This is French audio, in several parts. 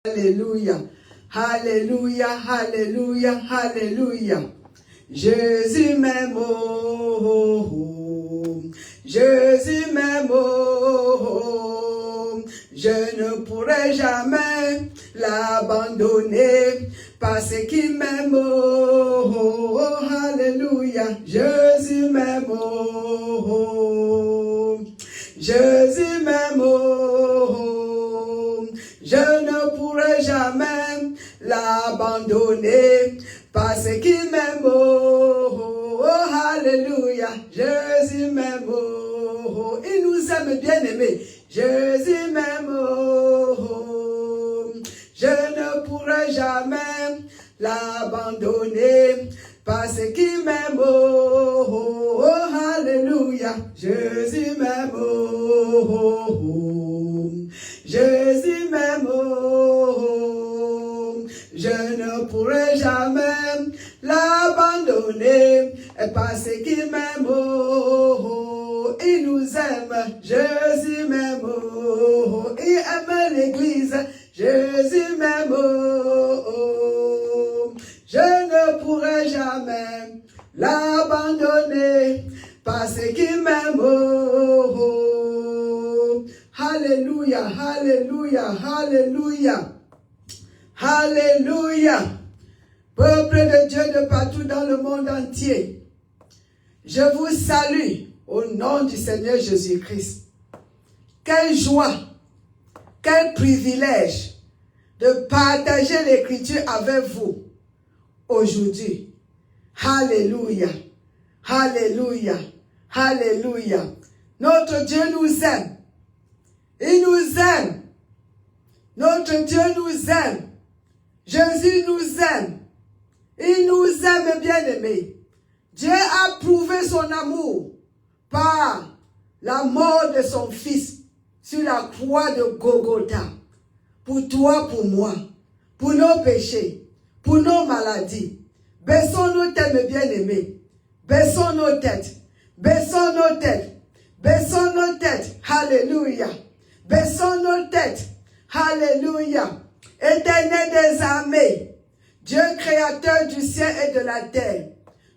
Alléluia, Alléluia, Alléluia, Alléluia. Jésus m'aime, Jésus m'aime, je ne pourrai jamais l'abandonner parce qu'il m'aime, Alléluia. Jésus m'aime, Jésus m'aime, je ne pourrai jamais l'abandonner parce qu'il m'aime, Alléluia. Jésus m'aime, il nous aime bien aimé. Jésus m'aime, je ne pourrai jamais l'abandonner parce qu'il m'aime, Alléluia. Jésus m'aime, Jésus m'aime, je ne pourrai jamais l'abandonner parce qu'il m'aime, il nous aime. Jésus m'aime, il aime l'église. Jésus m'aime, je ne pourrai jamais l'abandonner parce qu'il m'aime. Alléluia, Alléluia, Alléluia, Alléluia. Peuple de Dieu de partout dans le monde entier, je vous salue au nom du Seigneur Jésus-Christ. Quelle joie, quel privilège de partager l'écriture avec vous aujourd'hui. Alléluia, Alléluia, Alléluia. Notre Dieu nous aime. Il nous aime. Notre Dieu nous aime. Jésus nous aime. Il nous aime, bien-aimés. Dieu a prouvé son amour par la mort de son Fils sur la croix de Golgotha. Pour toi, pour moi, pour nos péchés, pour nos maladies. Baissons nos têtes, bien-aimés. Baissons nos têtes. Baissons nos têtes. Baissons nos têtes. Alléluia. Baissons nos têtes. Alléluia. Éternel des armées, Dieu créateur du ciel et de la terre,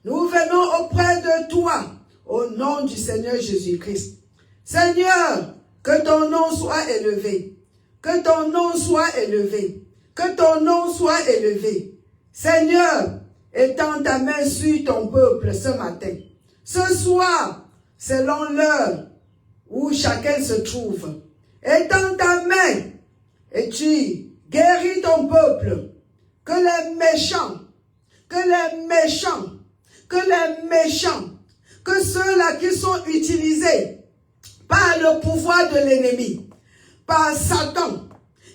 nous venons auprès de toi au nom du Seigneur Jésus-Christ. Seigneur, que ton nom soit élevé. Que ton nom soit élevé. Que ton nom soit élevé. Seigneur, étends ta main sur ton peuple ce matin. Ce soir, selon l'heure où chacun se trouve, étends ta main et tu guéris ton peuple. Que les méchants, que les méchants, que les méchants, que ceux-là qui sont utilisés par le pouvoir de l'ennemi, par Satan,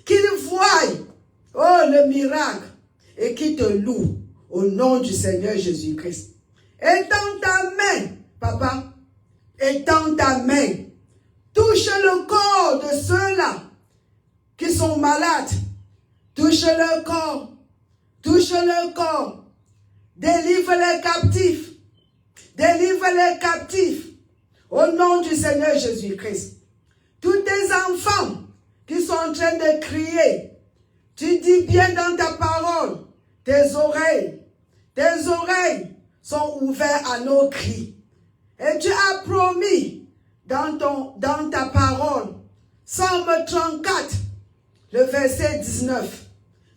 qu'ils voient, oh, le miracle et qu'ils te louent au nom du Seigneur Jésus-Christ. Étends ta main, papa, étends ta main. Touche le corps de ceux-là qui sont malades. Touche le corps. Touche le corps. Délivre les captifs. Délivre les captifs. Au nom du Seigneur Jésus-Christ. Tous tes enfants qui sont en train de crier. Tu dis bien dans ta parole. Tes oreilles sont ouvertes à nos cris. Et tu as promis dans ta parole, Psaume 34, le verset 19.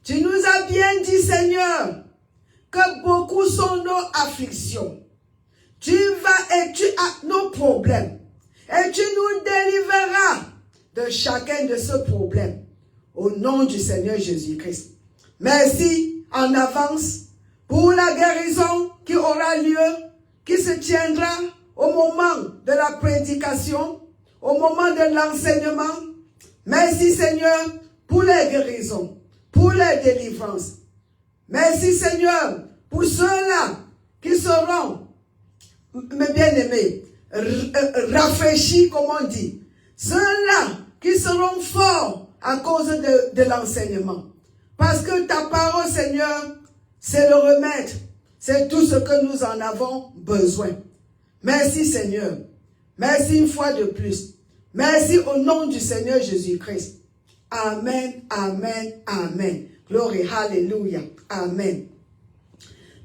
Tu nous as bien dit, Seigneur, que beaucoup sont nos afflictions. Tu vas et tu as nos problèmes. Et tu nous délivreras de chacun de ce problème. Au nom du Seigneur Jésus-Christ. Merci en avance pour la guérison qui aura lieu, qui se tiendra au moment de la prédication, au moment de l'enseignement. Merci Seigneur pour les guérisons, pour les délivrances. Merci Seigneur pour ceux-là qui seront, mes bien-aimés, rafraîchis comme on dit. Ceux-là qui seront forts à cause de l'enseignement. Parce que ta parole Seigneur, c'est le remède. C'est tout ce que nous en avons besoin. Merci Seigneur. Merci une fois de plus. Merci au nom du Seigneur Jésus-Christ. Amen, amen, amen. Glory, hallelujah, amen.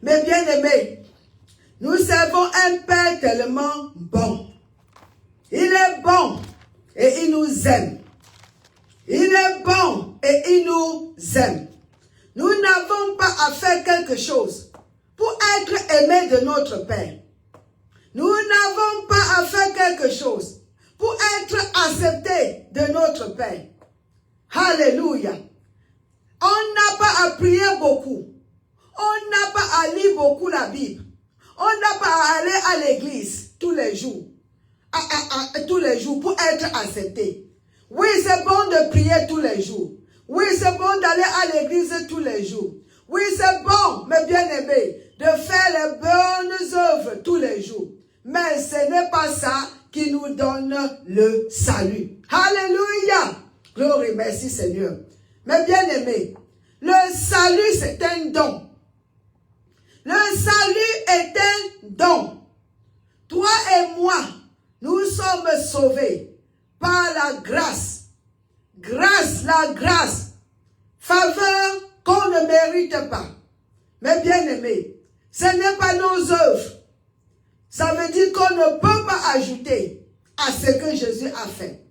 Mes bien-aimés, nous servons un Père tellement bon. Il est bon et il nous aime. Il est bon et il nous aime. Nous n'avons pas à faire quelque chose pour être aimés de notre Père. Nous n'avons pas à faire quelque chose pour être acceptés de notre Père. Alléluia. On n'a pas à prier beaucoup. On n'a pas à lire beaucoup la Bible. On n'a pas à aller à l'église tous les jours. Tous les jours pour être accepté. Oui, c'est bon de prier tous les jours. Oui, c'est bon d'aller à l'église tous les jours. Oui, c'est bon, mes bien-aimés, de faire les bonnes œuvres tous les jours. Mais ce n'est pas ça qui nous donne le salut. Alléluia. Gloire, merci Seigneur. Mes bien-aimés, le salut c'est un don. Le salut est un don. Toi et moi, nous sommes sauvés par la grâce. Grâce, la grâce. Faveur qu'on ne mérite pas. Mais bien-aimés, ce n'est pas nos œuvres. Ça veut dire qu'on ne peut pas ajouter à ce que Jésus a fait.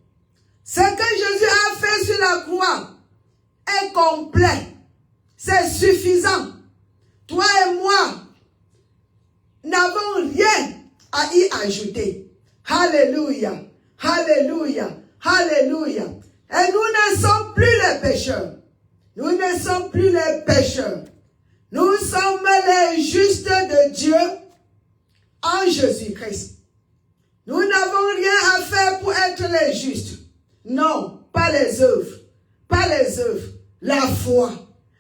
Ce que Jésus a fait sur la croix est complet. C'est suffisant. Toi et moi n'avons rien à y ajouter. Alléluia. Alléluia. Alléluia. Et nous ne sommes plus les pécheurs. Nous ne sommes plus les pécheurs. Nous sommes les justes de Dieu en Jésus-Christ. Nous n'avons rien à faire pour être les justes. Non, pas les œuvres. Pas les œuvres. La foi.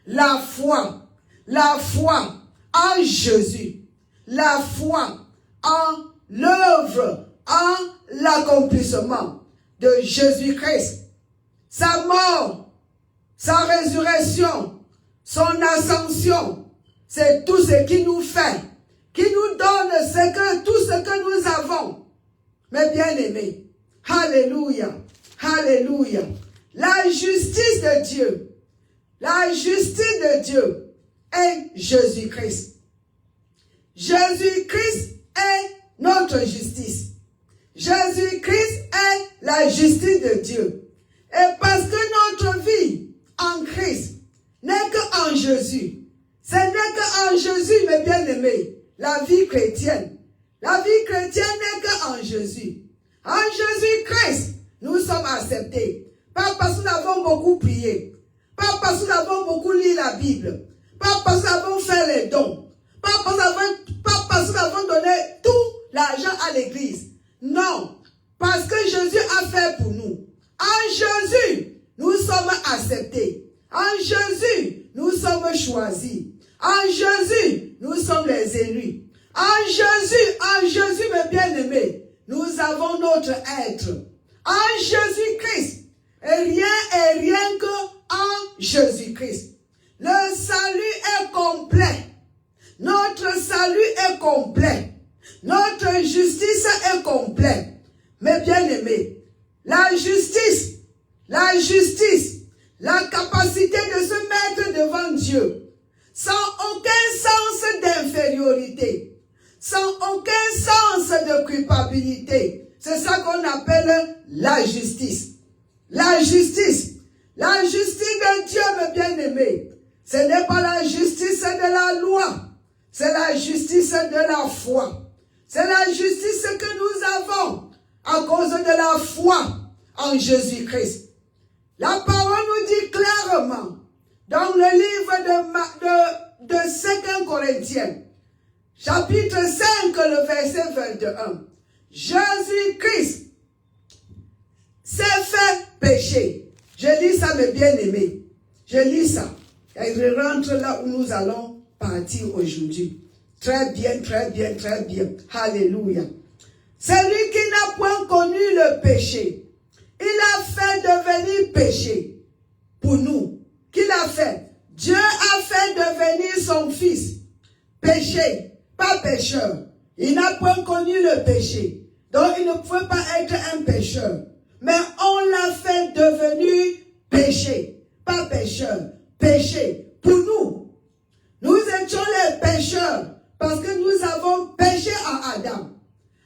La foi. La foi en Jésus. La foi en l'œuvre, en l'accomplissement de Jésus-Christ. Sa mort, sa résurrection, son ascension, c'est tout ce qui nous fait, qui nous donne tout ce que nous avons. Mes bien-aimés, alléluia, alléluia. La justice de Dieu, la justice de Dieu est Jésus-Christ. Jésus-Christ est notre justice. Jésus-Christ est la justice de Dieu. Et parce que notre vie en Christ n'est qu'en Jésus. Ce n'est qu'en Jésus, mes bien-aimés, la vie chrétienne. La vie chrétienne n'est qu'en Jésus. En Jésus-Christ, nous sommes acceptés. Pas parce que nous avons beaucoup prié. Pas parce que nous avons beaucoup lu la Bible. Pas parce que nous avons fait les dons. Pas parce que nous avons donné tout l'argent à l'église. Non. Parce que Jésus a fait pour nous. En Jésus, nous sommes acceptés. En Jésus, nous sommes choisis. En Jésus, nous sommes les élus. En Jésus, mes bien-aimés, nous avons notre être. En Jésus-Christ. Et rien que en Jésus-Christ. Le salut est complet. Notre salut est complet. Notre justice est complète. Mes bien-aimés, la justice, la capacité de se mettre devant Dieu, sans aucun sens d'infériorité, sans aucun sens de culpabilité. C'est ça qu'on appelle la justice. La justice de Dieu, mes bien-aimés, ce n'est pas la justice de la loi, c'est la justice de la foi. C'est la justice que nous avons à cause de la foi en Jésus-Christ. La parole nous dit clairement dans le livre de 2 Corinthiens, chapitre 5, le verset 21. Jésus-Christ s'est fait pécher. Je lis ça, mes bien-aimés. Je lis ça. Et je rentre là où nous allons partir aujourd'hui. Très bien, très bien, très bien. Alléluia. Celui qui n'a point connu le péché, il a fait devenir péché pour nous. Qui l'a fait? Dieu a fait devenir son fils péché, pas pécheur. Il n'a point connu le péché. Donc il ne pouvait pas être un pécheur. Mais on l'a fait devenir péché. Pas pécheur, péché pour nous. Nous étions les pécheurs parce que nous avons péché à Adam.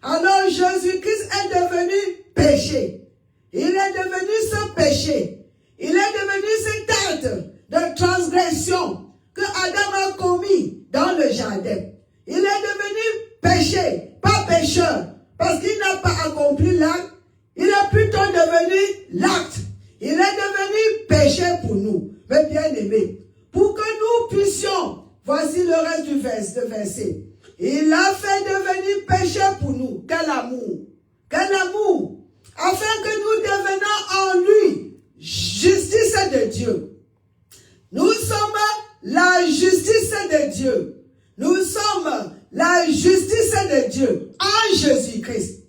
Alors Jésus-Christ est devenu péché. Il est devenu ce péché. Il est devenu cet acte de transgression que Adam a commis dans le jardin. Il est devenu péché, pas pécheur, parce qu'il n'a pas accompli l'acte. Il est plutôt devenu l'acte. Il est devenu péché pour nous, mes bien-aimés. Pour que nous puissions, voici le reste du verset. Il a fait devenir péché pour nous. Quel amour! Quel amour! Afin que nous devenions en lui justice de Dieu. Nous sommes la justice de Dieu. Nous sommes la justice de Dieu en Jésus-Christ.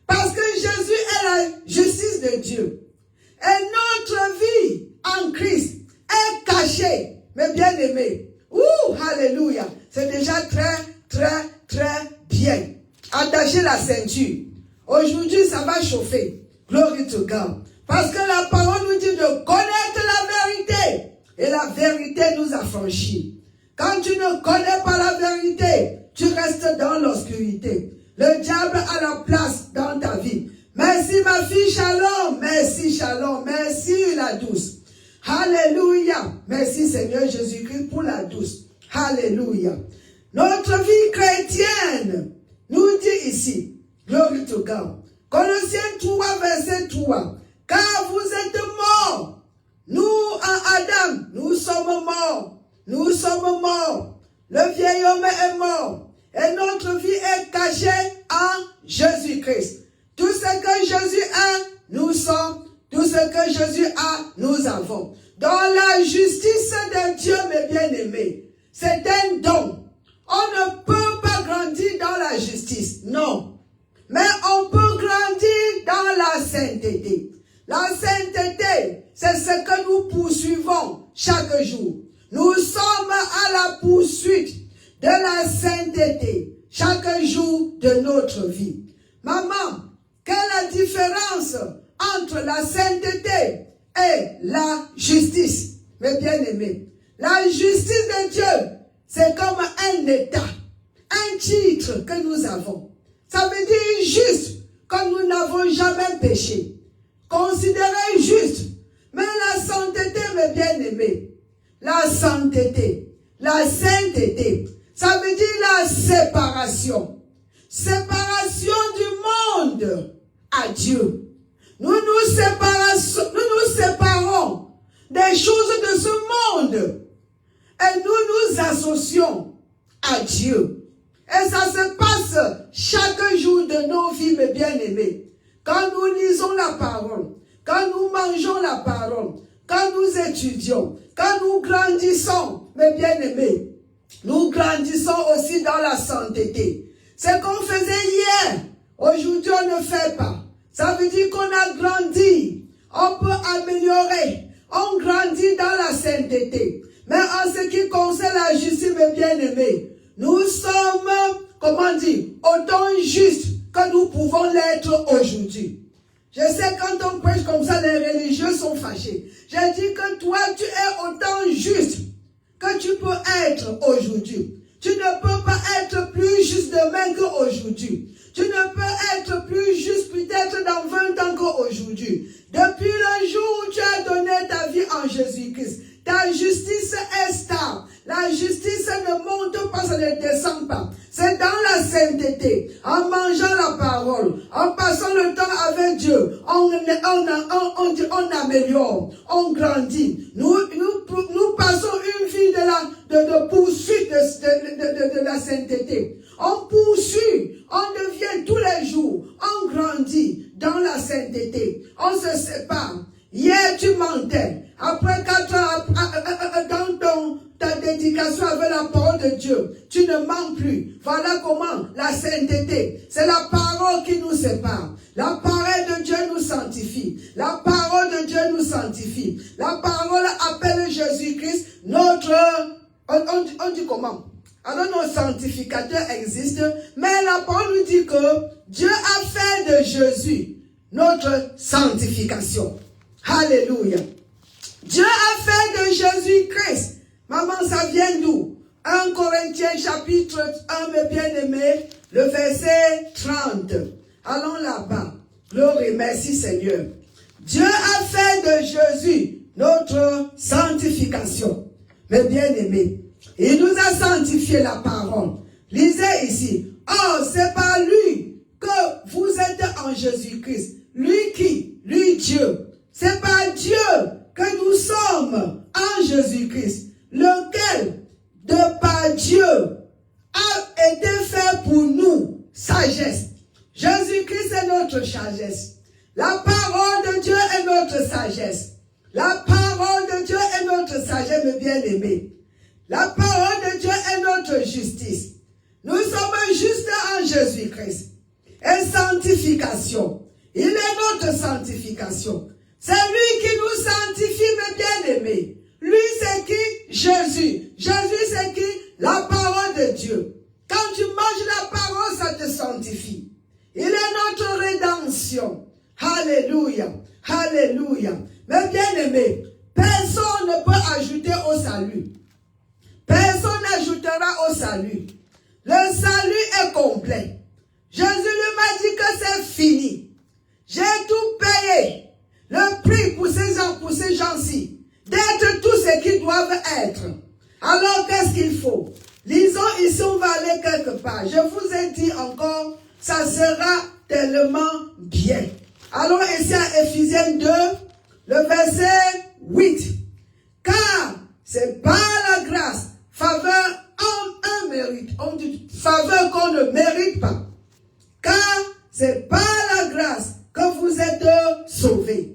Parce que Jésus est la justice de Dieu. Et notre vie en Christ est cachée, mes bien-aimés. Ouh, alléluia. C'est déjà très bien. Attachez la ceinture. Aujourd'hui, ça va chauffer. Glory to God. Parce que la parole nous dit de connaître la vérité. Et la vérité nous affranchit. Quand tu ne connais pas la vérité, tu restes dans l'obscurité. Le diable a la place dans ta vie. Merci ma fille, shalom. Merci, shalom. Merci la douce. Alléluia. Merci Seigneur Jésus-Christ pour la douce. Alléluia. Notre vie chrétienne nous dit ici, glory to God. Colossiens 3, verset 3. Car vous êtes morts. Nous, en Adam, nous sommes morts. Nous sommes morts. Le vieil homme est mort. Et notre vie est cachée en Jésus-Christ. Tout ce que Jésus a, nous sommes. Tout ce que Jésus a, nous avons. Dans la justice de Dieu, mes bien-aimés, c'est un don. On ne peut pas grandir dans la justice, non. Mais on peut grandir dans la sainteté. La sainteté, c'est ce que nous poursuivons chaque jour. Nous sommes à la poursuite de la sainteté chaque jour de notre vie. Maman, quelle est la différence entre la sainteté et la justice, mes bien-aimés? La justice de Dieu, c'est comme un état, un titre que nous avons. Ça veut dire juste que nous n'avons jamais péché. Considéré juste. Mais la sainteté, mes bien-aimés, la sainteté, la sainteté, ça veut dire la séparation. Séparation du monde à Dieu. Nous nous séparons des choses de ce monde. Et nous nous associons à Dieu. Et ça se passe chaque jour de nos vies, mes bien-aimés. Quand nous lisons la parole, quand nous mangeons la parole, quand nous étudions, quand nous grandissons, mes bien-aimés, nous grandissons aussi dans la sainteté. Ce qu'on faisait hier, aujourd'hui on ne fait pas. Ça veut dire qu'on a grandi, on peut améliorer, on grandit dans la sainteté. Mais en ce qui concerne la justice, mes bien-aimés, nous sommes, comment dire, autant justes que nous pouvons l'être aujourd'hui. Je sais quand on prêche comme ça, les religieux sont fâchés. J'ai dit que toi, tu es autant juste que tu peux être aujourd'hui. Tu ne peux pas être plus juste demain qu'aujourd'hui. Tu ne peux être plus juste peut-être dans 20 ans qu'aujourd'hui. Depuis le jour où tu as donné ta vie en Jésus-Christ, ta justice est stable. La justice ne monte pas, ça ne descend pas. C'est dans la sainteté, en mangeant la parole, en passant le temps avec Dieu, on améliore, on grandit. Nous passons une vie de poursuite de la sainteté. On poursuit, on devient tous les jours, on grandit dans la sainteté. On se sépare. Hier, tu mentais. Après 4 ans, dans ta dédication avec la parole de Dieu, tu ne mens plus. Voilà comment la sainteté, c'est la parole qui nous sépare. La parole de Dieu nous sanctifie. La parole de Dieu nous sanctifie. La parole appelle Jésus-Christ notre... On dit comment? Alors nos sanctificateurs existent, mais la parole nous dit que Dieu a fait de Jésus notre sanctification. Alléluia. Dieu a fait de Jésus-Christ. Maman, ça vient d'où? 1 Corinthiens chapitre 1, mes bien-aimés, le verset 30. Allons là-bas. Gloire et merci Seigneur. Dieu a fait de Jésus notre sanctification. Mes bien-aimés, il nous a sanctifié la parole. Lisez ici. Oh, c'est par lui que vous êtes en Jésus-Christ. Lui qui? Lui Dieu. C'est par Dieu que nous sommes en Jésus-Christ. Lequel, de par Dieu, a été fait pour nous sagesse. Jésus-Christ est notre sagesse. La parole de Dieu est notre sagesse. La parole de Dieu est notre sagesse, mes bien-aimés. La parole de Dieu est notre justice. Nous sommes justes en Jésus-Christ. Et sanctification. Il est notre sanctification. C'est lui qui nous sanctifie, mes bien-aimés. Lui, c'est qui? Jésus. Jésus, c'est qui? La parole de Dieu. Quand tu manges la parole, ça te sanctifie. Il est notre rédemption. Alléluia. Alléluia. Mes bien-aimés, personne ne peut ajouter au salut. Personne n'ajoutera au salut. Le salut est complet. Jésus lui m'a dit que c'est fini. J'ai tout payé. Le prix pour ces gens-ci, d'être tout ce qu'ils doivent être. Alors, qu'est-ce qu'il faut? Lisons ici, on va aller quelque part. Je vous ai dit encore, ça sera tellement bien. Allons ici à Éphésiens 2, le verset 8. Car c'est par la grâce, faveur en un mérite. On dit faveur qu'on ne mérite pas. Car c'est par la grâce que vous êtes sauvés.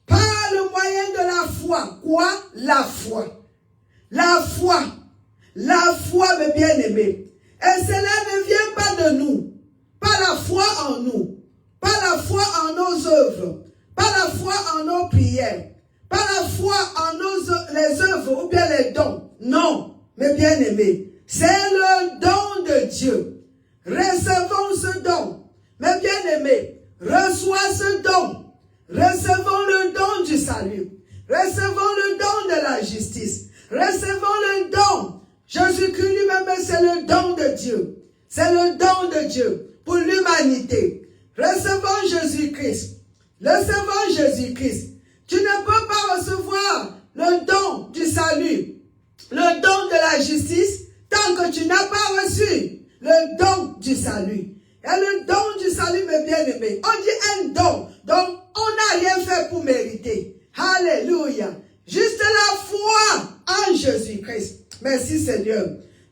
Par le moyen de la foi. Quoi? La foi. La foi. La foi, mes bien-aimés. Et cela ne vient pas de nous. Pas la foi en nous. Pas la foi en nos œuvres. Pas la foi en nos prières. Pas la foi en les œuvres ou bien les dons. Non, mes bien-aimés. C'est le don de Dieu. Recevons ce don. Mes bien-aimés, reçois ce don. Recevons le don du salut. Recevons le don de la justice. Recevons le don. Jésus-Christ lui-même, c'est le don de Dieu. C'est le don de Dieu pour l'humanité. Recevons Jésus-Christ. Recevons Jésus-Christ. Tu ne peux pas recevoir le don du salut, le don de la justice, tant que tu n'as pas reçu le don du salut. Et le don du salut, mes bien-aimés, on dit un don. Donc, on n'a rien fait pour mériter. Alléluia. Juste la foi en Jésus-Christ. Merci Seigneur.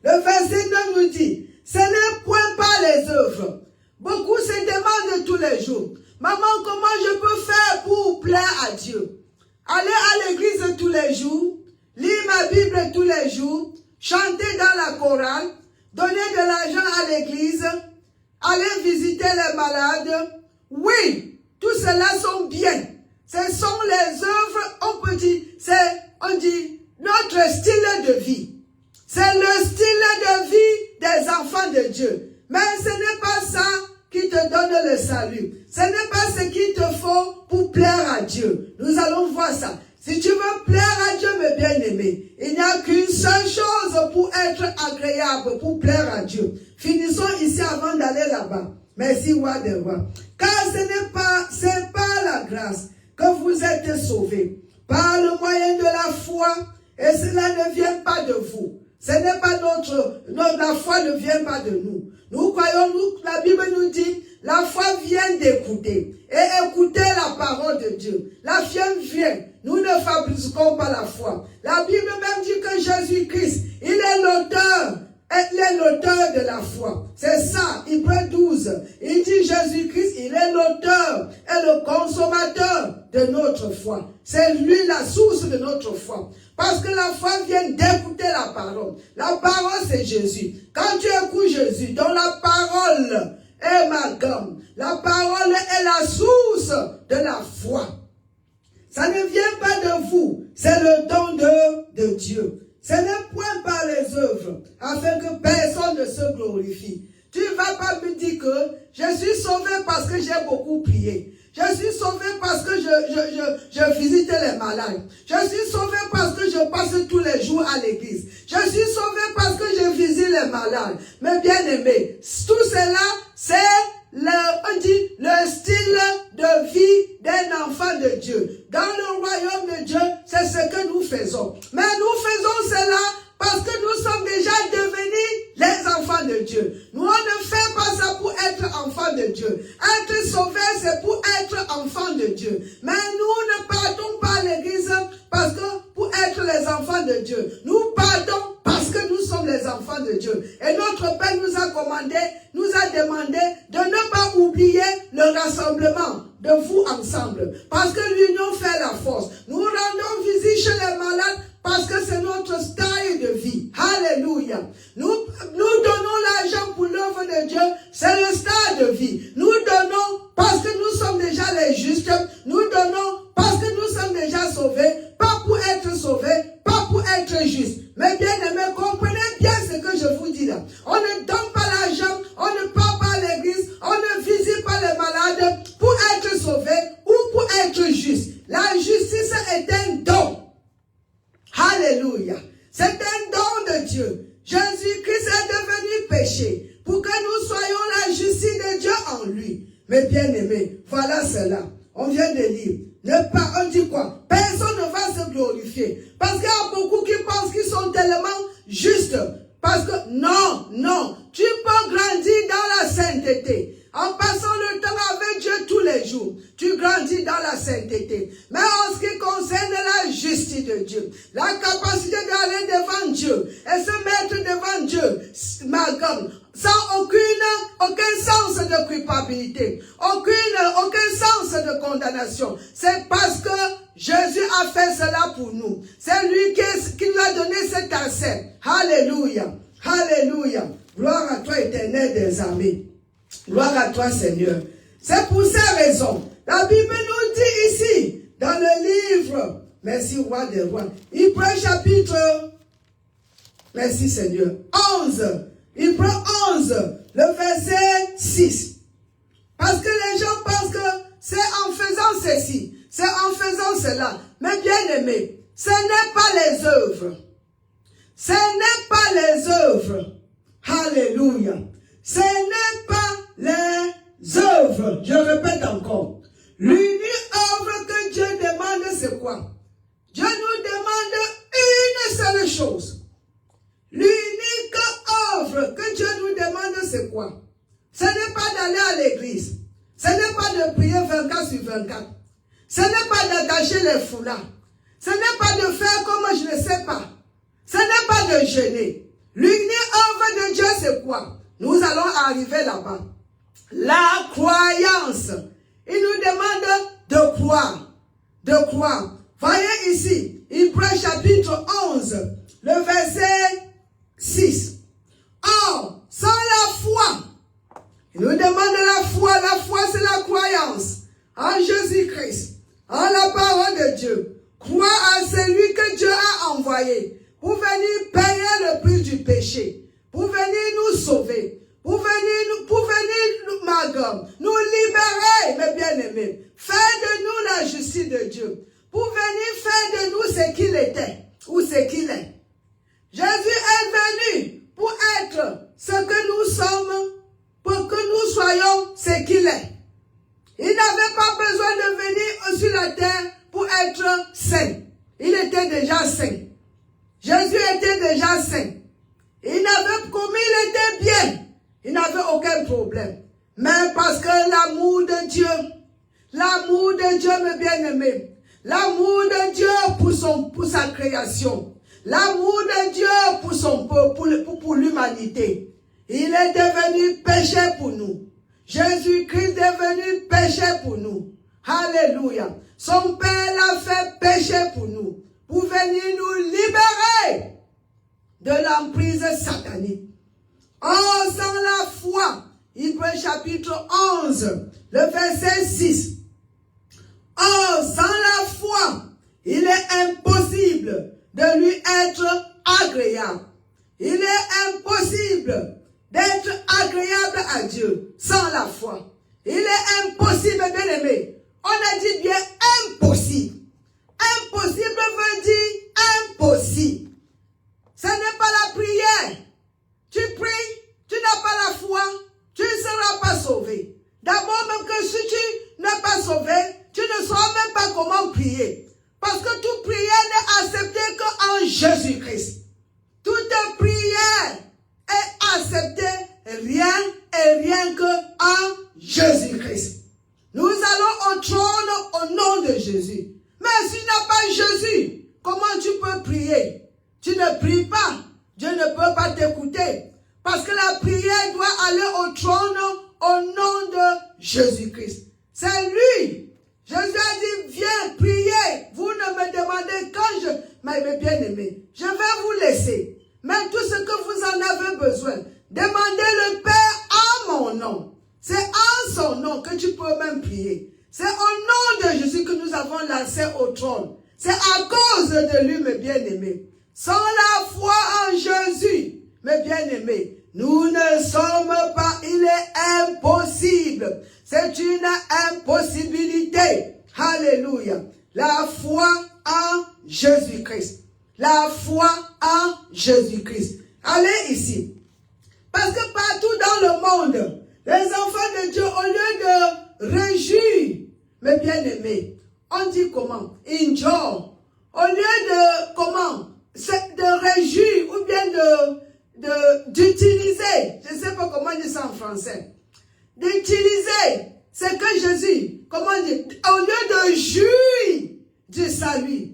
Le verset 9 nous dit, ce n'est point par les œuvres. Beaucoup se demandent tous les jours, maman, comment je peux faire pour plaire à Dieu? Aller à l'église tous les jours, lire ma Bible tous les jours, chanter dans la chorale, donner de l'argent à l'église, aller visiter les malades. Oui, tout cela sont bien. Ce sont les œuvres, on dit, notre style de vie. C'est le style de vie des enfants de Dieu. Mais ce n'est pas ça qui te donne le salut. Ce n'est pas ce qu'il te faut pour plaire à Dieu. Nous allons voir ça. Si tu veux plaire à Dieu, mes bien-aimés, il n'y a qu'une seule chose pour être agréable, pour plaire à Dieu. Finissons ici avant d'aller là-bas. Merci, roi des rois. Car c'est par la grâce que vous êtes sauvés, par le moyen de la foi, et cela ne vient pas de vous. Ce n'est pas la foi ne vient pas de nous. Nous croyons, la Bible nous dit, la foi vient d'écouter. Et écouter la parole de Dieu. La foi vient. Nous ne fabriquons pas la foi. La Bible même dit que Jésus-Christ, il est l'auteur. Il est l'auteur de la foi. C'est ça, Hébreux 12. Il dit Jésus-Christ, il est l'auteur et le consommateur de notre foi. C'est lui la source de notre foi. Parce que la foi vient d'écouter la parole. La parole, c'est Jésus. Quand tu écoutes Jésus, donc la parole est ma gomme. La parole est la source de la foi. Ça ne vient pas de vous. C'est le don de Dieu. Ce n'est point par les œuvres, afin que personne ne se glorifie. Tu ne vas pas me dire que je suis sauvé parce que j'ai beaucoup prié. Je suis sauvé parce que je visite les malades. Je suis sauvé parce que je passe tous les jours à l'église. Je suis sauvé parce que je visite les malades. Mais bien aimé, tout cela, c'est le style de vie d'un enfant de Dieu. Dans le royaume de Dieu, c'est ce que nous faisons. Mais nous faisons cela parce que nous sommes déjà devenus les enfants de Dieu. Nous, on ne fait pas ça pour être enfants de Dieu. Être sauvé, c'est pour être enfant de Dieu. Mais nous ne partons pas à l'église parce que pour être les enfants de Dieu. Nous partons parce que nous sommes les enfants de Dieu. Et notre Père nous a commandé, nous a demandé de ne pas oublier le rassemblement de vous ensemble. Parce que l'union fait la force. Nous rendons visite chez les malades parce que c'est notre style de vie. Alléluia. Nous donnons l'argent pour l'œuvre de Dieu. C'est le style de vie. Nous donnons parce que nous sommes déjà les justes. Nous donnons parce que nous sommes déjà sauvés. Pas pour être sauvés, pas pour être justes. Mais bien aimé, comprenez bien ce que je vous dis là. On ne donne pas l'argent, on ne part pas à l'église, on ne visite pas les malades pour être sauvé ou pour être juste. La justice est un don. Alléluia. C'est un don de Dieu. Jésus-Christ est devenu péché pour que nous soyons la justice de Dieu en lui. Mais bien aimé, voilà cela. On vient de lire. On dit quoi? Personne ne va se glorifier. Parce qu'il y a beaucoup qui pensent qu'ils sont tellement justes. Parce que non. Tu peux grandir dans la sainteté. En passant le temps avec Dieu tous les jours, tu grandis dans la sainteté. Mais en ce qui concerne la justice de Dieu, la capacité d'aller devant Dieu et se mettre devant Dieu, sans aucun sens de culpabilité, aucun sens de condamnation. C'est parce que Jésus a fait cela pour nous. C'est lui qui nous a donné cet accès. Alléluia. Alléluia. Gloire à toi, Éternel des armées. Gloire à toi, Seigneur. C'est pour ces raisons. La Bible nous dit ici, dans le livre, merci, Roi des Rois, Hébreux chapitre, merci Seigneur, 11. Hébreux 11, le verset 6. Parce que les gens pensent que c'est en faisant ceci, c'est en faisant cela. Mais bien aimé, ce n'est pas les œuvres. Ce n'est pas les œuvres. Alléluia. Ce n'est pas les œuvres. Je répète encore. L'unique œuvre que Dieu demande, c'est quoi? Dieu nous demande une seule chose. L'unique œuvre que Dieu nous demande, c'est quoi? Ce n'est pas d'aller à l'église. Ce n'est pas de prier 24 sur 24. Ce n'est pas d'attacher les foulards. Ce n'est pas de faire comme je ne sais pas. Ce n'est pas de jeûner. L'unique œuvre de Dieu, c'est quoi? Nous allons arriver là-bas. La croyance. Il nous demande de croire. De croire. Voyez ici, Hébreux chapitre 11, le verset 6. Or, sans la foi, il nous demande la foi. La foi, c'est la croyance en Jésus-Christ, en la parole de Dieu. Croire à celui que Dieu a envoyé pour venir payer le prix du péché, pour venir nous sauver, pour venir nous libérer, mes bien-aimés. Faire de nous la justice de Dieu, pour venir faire de nous ce qu'il était ou ce qu'il est. Jésus est venu pour être ce que nous sommes, pour que nous soyons ce qu'il est. Il n'avait pas besoin de venir sur la terre pour être saint. Il était déjà saint. Jésus était déjà saint. Comme il était bien, il n'avait aucun problème. Mais parce que l'amour de Dieu, mes bien-aimés, l'amour de Dieu pour sa création, l'amour de Dieu pour son peuple, pour l'humanité, il est devenu péché pour nous. Jésus-Christ est devenu péché pour nous. Alléluia. Son Père l'a fait péché pour nous, pour venir nous libérer de l'emprise satanique. Oh, sans la foi, Hébreux chapitre 11, le verset 6. Oh, sans la foi, il est impossible de lui être agréable. Il est impossible d'être agréable à Dieu sans la foi. Il est impossible, bien aimé. Ce n'est pas la prière. Tu pries, tu n'as pas la foi, tu ne seras pas sauvé. D'abord, même que si tu n'es pas sauvé, tu ne sauras même pas comment prier. Parce que toute prière n'est acceptée qu'en Jésus-Christ. Toute prière est acceptée rien que en Jésus-Christ. Nous allons au trône au nom de Jésus. Mais si tu n'as pas Jésus, comment tu peux prier? Tu ne pries pas. Dieu ne peut pas t'écouter. Parce que la prière doit aller au trône au nom de Jésus-Christ. C'est lui. Jésus a dit, viens prier. Vous ne me demandez quand je... Mes bien-aimés, je vais vous laisser. Mais tout ce que vous en avez besoin, demandez le Père en mon nom. C'est en son nom que tu peux même prier. C'est au nom de Jésus que nous avons l'accès au trône. C'est à cause de lui, mes bien-aimés. Sans la foi en Jésus, mes bien-aimés, nous ne sommes pas, il est impossible. C'est une impossibilité. Alléluia. La foi en Jésus-Christ. La foi en Jésus-Christ. Allez ici. Parce que partout dans le monde, les enfants de Dieu, au lieu de réjouir, mes bien-aimés, on dit comment? Enjoy. Au lieu de comment? De réjouir ou bien d'utiliser. Je ne sais pas comment dire ça en français. D'utiliser ce que Jésus, comment dire? Au lieu de jouir du salut,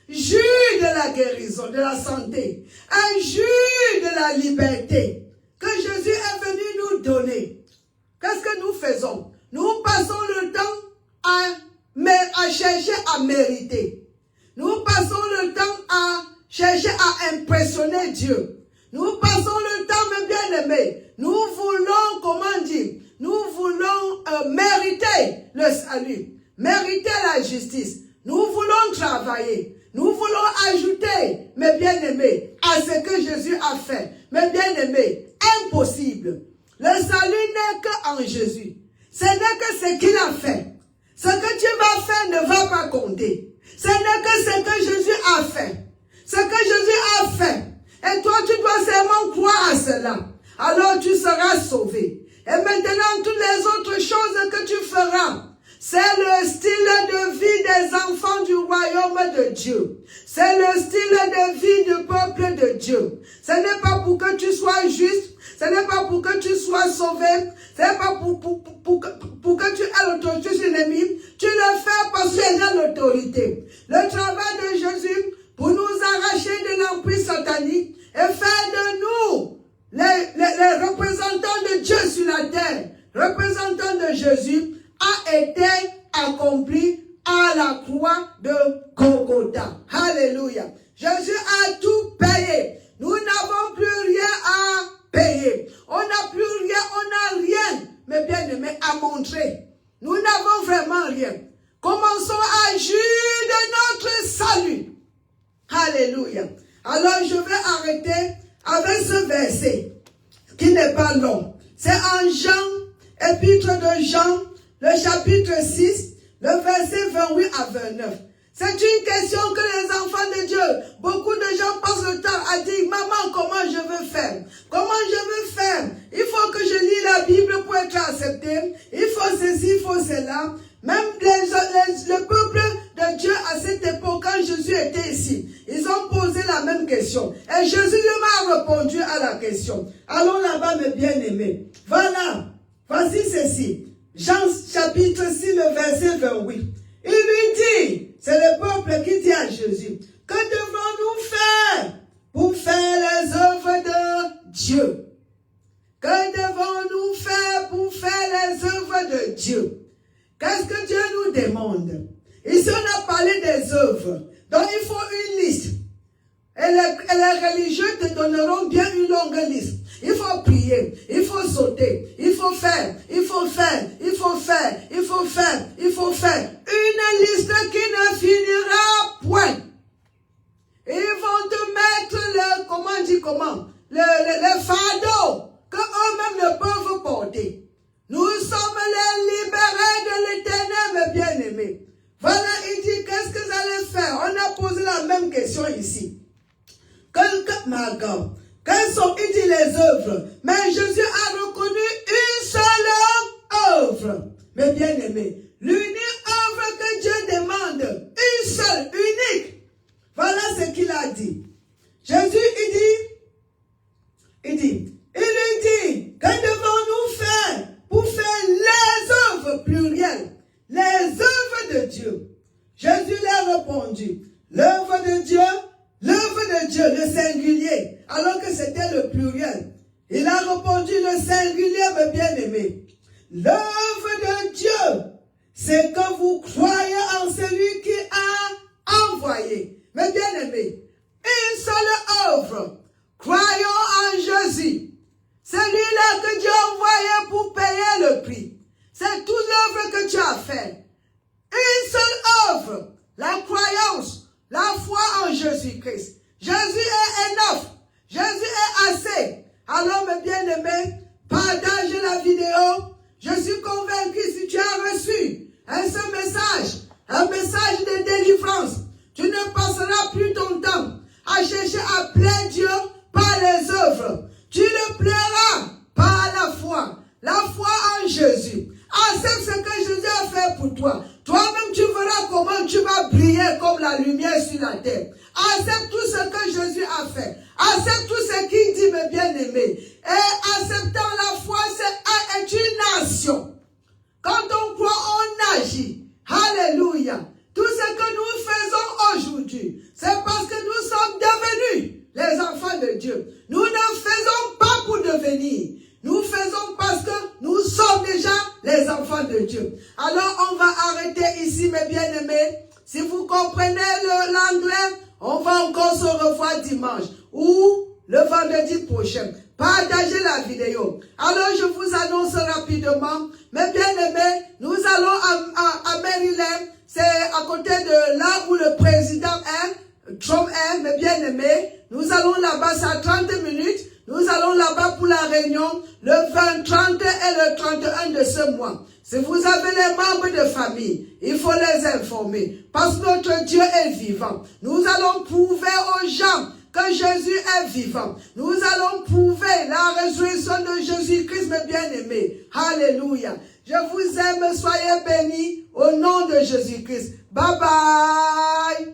jouir de la guérison, de la santé, un jouir de la liberté que Jésus est venu nous donner. Qu'est-ce que nous faisons? Nous passons le temps à chercher à mériter. Nous passons le temps à chercher à impressionner Dieu. Nous passons le temps, mes bien-aimés. Nous voulons, comment dire, nous voulons mériter le salut, mériter la justice. Nous voulons travailler. Nous voulons ajouter, mes bien-aimés, à ce que Jésus a fait. Mes bien-aimés, impossible. Le salut n'est qu'en Jésus. Ce n'est que ce qu'il a fait. Ce que tu vas faire ne va pas compter. Ce n'est que ce que Jésus a fait. Ce que Jésus a fait. Et toi, tu dois seulement croire à cela. Alors tu seras sauvé. Et maintenant, toutes les autres choses que tu feras, c'est le style de vie des enfants du royaume de Dieu. C'est le style de vie du peuple de Dieu. Ce n'est pas pour que tu sois juste. Ce n'est pas pour que tu sois sauvé. Ce n'est pas pour que tu aies l'autorité sur l'ennemi. Tu le fais parce que tu as l'autorité. Le travail de Jésus pour nous arracher de l'emprise satanique et faire de nous les représentants de Dieu sur la terre, représentants de Jésus, a été accompli à la croix de Golgotha. Alléluia. Jésus a tout payé. Nous n'avons plus rien à payer. On n'a plus rien, on n'a rien, mais bien aimé, à montrer. Nous n'avons vraiment rien. Commençons à jouir de notre salut. Alléluia. Alors je vais arrêter avec ce verset qui n'est pas long. C'est en Jean, épître de Jean, le chapitre 6, le verset 28 à 29. C'est une question que les enfants de Dieu, beaucoup de gens passent le temps à dire, maman, comment je veux faire? Comment je veux faire? Il faut que je lis la Bible pour être accepté. Il faut ceci, il faut cela. Même le peuple de Dieu à cette époque, quand Jésus était ici, ils ont posé la même question. Et Jésus lui a répondu à la question. Allons là-bas, mes bien-aimés. Voilà, voici ceci. Jean chapitre 6, le verset 28. Il lui dit, c'est le peuple qui dit à Jésus, que devons-nous faire pour faire les œuvres de Dieu? Que devons-nous faire pour faire les œuvres de Dieu? Qu'est-ce que Dieu nous demande? Ici, on a parlé des œuvres. Donc, il faut une liste. Et les religieux te donneront bien une longue liste. Il faut prier, il faut sauter, il faut faire, il faut faire, il faut faire, il faut faire, il faut faire. Une liste qui ne finira point. Ils vont te mettre le fardeau que eux-mêmes ne peuvent porter. Nous sommes les libérés de l'éternel, mes bien-aimés. Voilà, il dit, qu'est-ce que vous allez faire? On a posé la même question ici. Magog. Quelles sont, il dit, les œuvres? Mais Jésus a reconnu une seule œuvre. Mes bien-aimés, l'unique œuvre que Dieu demande, une seule, unique. Voilà ce qu'il a dit. Jésus, il dit, que devons-nous faire pour faire les œuvres plurielles, les œuvres de Dieu? Jésus leur a répondu, l'œuvre de Dieu, le singulier, alors que c'était le pluriel. Il a répondu le singulier, mes bien-aimés. L'œuvre de Dieu, c'est que vous croyez en celui qui a envoyé. Mes bien-aimés, une seule œuvre. Croyons en Jésus. Celui-là que Dieu a envoyé pour payer le prix. C'est toute l'œuvre que tu as fait. Une seule œuvre. La croyance, la foi en Jésus-Christ. Jésus est enough. Jésus est assez. Alors, mes bien-aimés, partagez la vidéo. Je suis convaincu si tu as reçu un message de délivrance, tu ne passeras plus ton temps à chercher à plaire Dieu par les œuvres. Tu le plairas par la foi en Jésus. Accepte ce que Jésus a fait pour toi. Toi-même, tu verras comment tu vas briller comme la lumière sur la terre. Accepte tout ce que Jésus a fait. Accepte tout ce qu'il dit, mes bien-aimés. Et acceptant la foi, c'est une action. Quand on croit, on agit. Alléluia. Tout ce que nous faisons aujourd'hui, c'est parce que nous sommes devenus les enfants de Dieu. Nous ne faisons pas pour devenir. Nous faisons parce que nous sommes déjà les enfants de Dieu. Alors, on va arrêter ici, mes bien-aimés. Si vous comprenez l'anglais, on va encore se revoir dimanche ou le vendredi prochain. Partagez la vidéo. Alors, je vous annonce rapidement, mes bien-aimés, nous allons à Maryland. C'est à côté de là où le président est, Trump est, mes bien-aimés. Nous allons là-bas, c'est à 30 minutes. Nous allons là-bas pour la réunion le 20, 30 et le 31 de ce mois. Si vous avez les membres de famille, il faut les informer. Parce que notre Dieu est vivant. Nous allons prouver aux gens que Jésus est vivant. Nous allons prouver la résurrection de Jésus-Christ, mes bien-aimés. Alléluia. Je vous aime, soyez bénis au nom de Jésus-Christ. Bye bye.